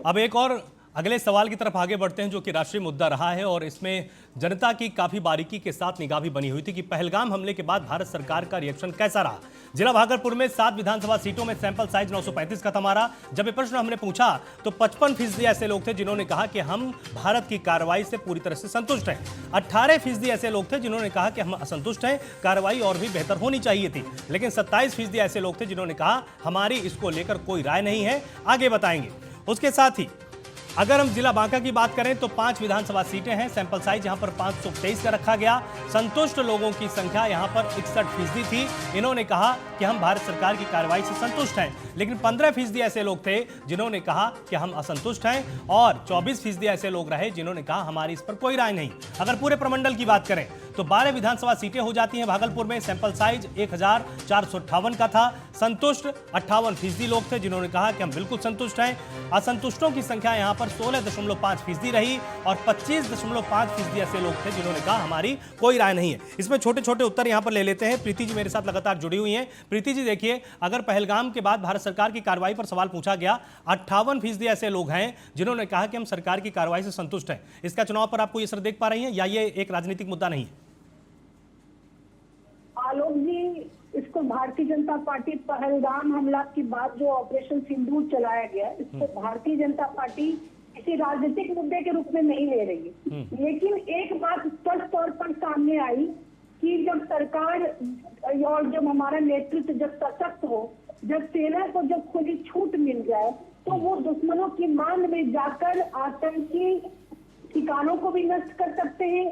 अब एक और अगले सवाल की तरफ आगे बढ़ते हैं, जो कि राष्ट्रीय मुद्दा रहा है और इसमें जनता की काफी बारीकी के साथ निगाह भी बनी हुई थी कि पहलगाम हमले के बाद भारत सरकार का रिएक्शन कैसा रहा। जिला भागलपुर में 7 विधानसभा सीटों में सैंपल साइज 935 का था हमारा। जब ये प्रश्न हमने पूछा तो 55% ऐसे लोग थे जिन्होंने कहा कि हम भारत की कार्रवाई से पूरी तरह से संतुष्ट हैं। 18% ऐसे लोग थे जिन्होंने कहा कि हम असंतुष्ट हैं, कार्रवाई और भी बेहतर होनी चाहिए थी। लेकिन 27% ऐसे लोग थे जिन्होंने कहा हमारी इसको लेकर कोई राय नहीं है, आगे बताएंगे। उसके साथ ही अगर हम जिला बांका की बात करें तो 5 विधानसभा सीटें हैं, सैंपल साइज यहां पर 523 का रखा गया। संतुष्ट लोगों की संख्या यहां पर 61% थी। इन्होंने कहा कि हम भारत सरकार की कार्रवाई से संतुष्ट हैं। लेकिन 15% ऐसे लोग थे जिन्होंने कहा कि हम असंतुष्ट हैं और 24% ऐसे लोग रहे जिन्होंने कहा हमारी इस पर कोई राय नहीं। अगर पूरे प्रमंडल की बात करें तो 12 विधानसभा सीटें हो जाती हैं भागलपुर में। सैंपल साइज 1458 का था। संतुष्ट 58% लोग थे जिन्होंने कहा कि हम बिल्कुल संतुष्ट हैं। असंतुष्टों की संख्या यहां पर 16.5% रही और 25.5% ऐसे लोग थे जिन्होंने कहा हमारी कोई राय नहीं है। इसमें छोटे छोटे उत्तर यहां पर ले लेते हैं। प्रीति जी मेरे साथ लगातार जुड़ी हुई हैं। प्रीति जी देखिए, अगर पहलगाम के बाद भारत सरकार की कार्रवाई पर सवाल पूछा गया, 58% ऐसे लोग हैं जिन्होंने कहा कि हम सरकार की कार्रवाई से संतुष्ट हैं। इसका चुनाव पर आपको ये असर देख पा रही हैं या ये एक राजनीतिक मुद्दा नहीं है? आलोक जी, इसको भारतीय जनता पार्टी पहलगाम हमला के बाद जो ऑपरेशन सिंदूर चलाया गया, इसको भारतीय जनता पार्टी किसी राजनीतिक मुद्दे के रूप में नहीं ले रही है। लेकिन एक बात स्पष्ट तौर पर सामने आई कि जब सरकार और जब हमारा नेतृत्व जब सशक्त हो, जब सेना को जब खुली छूट मिल जाए, तो वो दुश्मनों की मान में जाकर आतंकी ठिकानों को भी नष्ट कर सकते हैं।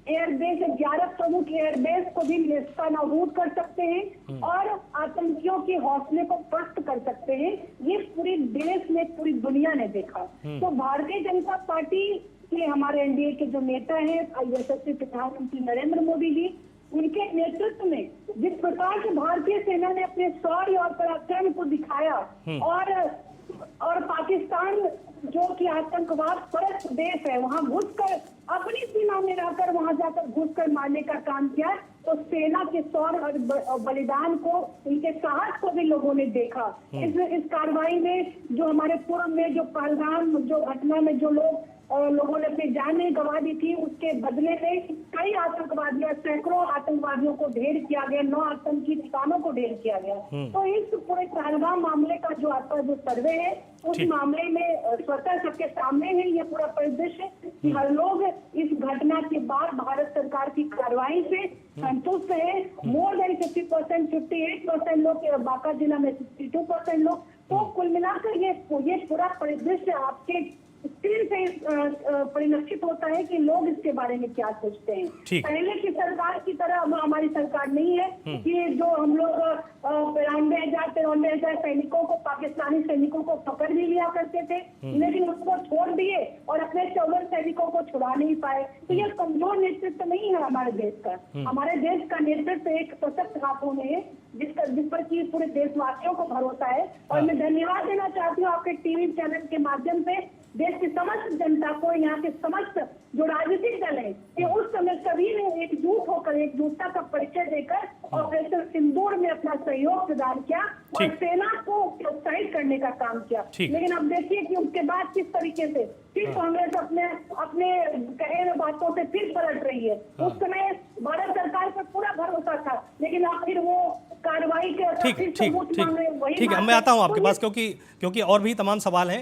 एयरबेस 11 प्रमुख एयरबेस को भी नेस्तनाबूद कर सकते हैं और आतंकियों के हौसले को पस्त कर सकते हैं। ये पूरी देश में, पूरी दुनिया ने देखा। तो भारतीय जनता पार्टी के हमारे एनडीए के जो नेता हैं, यशस्वी प्रधानमंत्री नरेंद्र मोदी जी, उनके नेतृत्व में जिस प्रकार से भारतीय सेना ने अपने शौर्य और पराक्रम को दिखाया और पाकिस्तान जो कि आतंकवाद परस्त देश है, वहां घुसकर अपनी सीमा में रहकर वहां जाकर घुसकर मारने का काम किया, तो सेना के शौर्य और बलिदान को, उनके साहस को भी लोगों ने देखा। इस कार्रवाई में जो हमारे पूर्व में जो पहलगाम जो घटना में जो लोगों ने अपनी जानें गंवा दी थी, उसके बदले में कई आतंकवादियों, सैकड़ों आतंकवादियों को ढेर किया गया, 9 आतंकी ठिकानों को ढेर किया गया। तो इस पूरे पहलगाम मामले का जो आपका जो सर्वे है, उस मामले में स्वतः सबके सामने है ये पूरा परिदृश्य कि हर लोग इस घटना के बाद भारत सरकार की कार्रवाई से संतुष्ट है। मोर देन 50%, 58% लोग, बांका जिला में 62% लोग। तो कुल मिलाकर ये पूरा परिदृश्य आपके स्क्रीन से परिलक्षित होता है कि लोग इसके बारे में क्या सोचते हैं। पहले की सरकार की तरह अब हमारी सरकार नहीं है कि जो हम लोग 93,000 सैनिकों को, पाकिस्तानी सैनिकों को पकड़ भी लिया करते थे, लेकिन उसको छोड़ दिए और अपने 14 सैनिकों को छुड़ा नहीं पाए। तो ये कमजोर नेतृत्व नहीं है हमारे देश का। हमारे देश का नेतृत्व एक सशक्त हाथों में है, जिस पर की पूरे देशवासियों को भरोसा है। और मैं धन्यवाद देना चाहती हूँ आपके टीवी चैनल के माध्यम से देश की समस्त जनता को, यहाँ के समस्त जो राजनीतिक दल है, कि उस समय सभी ने एकजुट होकर, एकजुटता का परिचय देकर ऑपरेशन सिंदूर में अपना सहयोग प्रदान किया और सेना को प्रोत्साहित करने का काम किया। लेकिन अब देखिए कि उसके बाद किस तरीके से फिर कांग्रेस अपने कहे हुए बातों से फिर पलट रही है। उस समय भारत सरकार पर पूरा भरोसा था, लेकिन आखिर वो कार्रवाई के ठीक है, मैं आता हूं आपके पास क्योंकि और भी तमाम सवाल हैं।